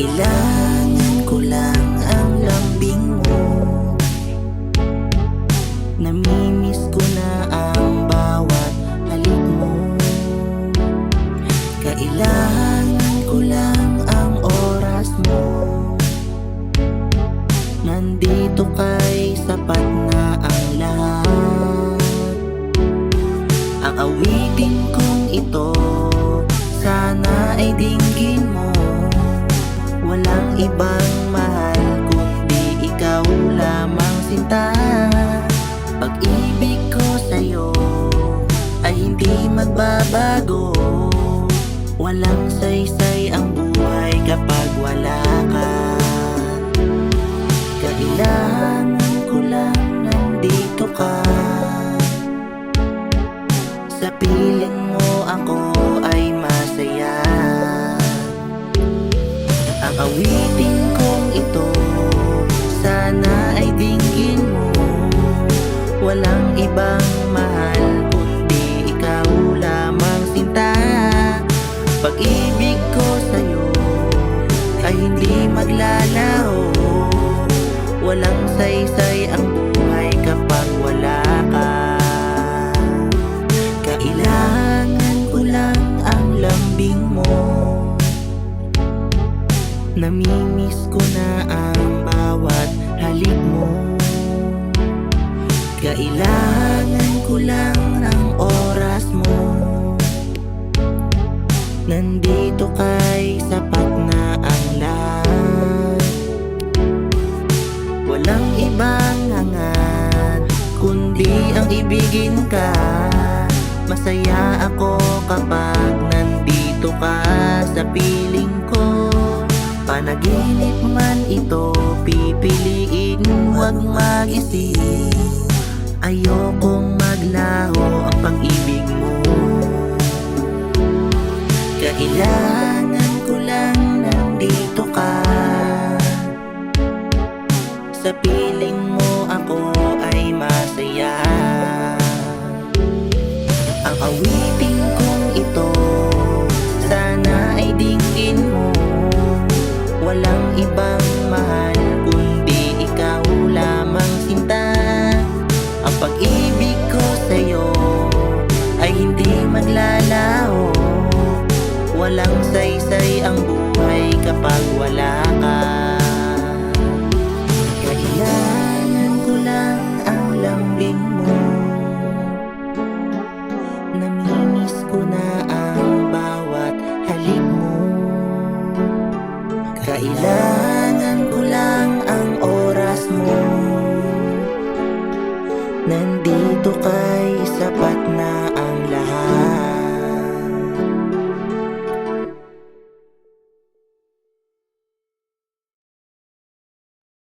Kailangan ko lang ang lambing mo. Namimiss ko na ang bawat halik mo. Kailangan ko lang ang oras mo. Nandito kay sapat na ang lahat. Ang awitin kong ito sana ay dinggin mo. Walang ibang mahal kundi ikaw lamang, sinta. Pag-ibig ko sa'yo ay hindi magbabago. Walang saysay ang buhay kapag wala ka. Kailangan ko lang nandito ka. Sa piling mo ako ay masaya. Ang awitin kong ito sana ay dinggin mo. Walang ibang mahal kundi ikaw lamang, sinta. Pag-ibig ko sa'yo ay hindi maglalaho. Walang saysay ang buhay kapag wala ka. Kailangan ko lang ang lambing mo. Namimiss ko na ang bawat halik mo. Kailangan ko lang ng oras mo. Nandito kay sapat na ang lahat. Walang ibang hangad kundi ang ibigin ka. Masaya ako kapag nandito ka sa piling ko. Panaginip man ito, pipiliin huwag mag-isip. Ayokong maglaho ang pag-ibig mo. Kailangan ko lang nandito ka. Sa piling mo ako ay masaya. Ang awitin kong ito sana ay dinggin mo. Walang ibang mahal kundi ikaw lamang, sinta. Ang pag-ibig ko sa'yo ay hindi maglalaho. Walang saysay ang buhay kapag wala ka. Kailangan ko lang ang lambing mo. Namimiss ko na ang bawat halik mo. Kailangan ko lang ang oras mo. Nandito kay sapat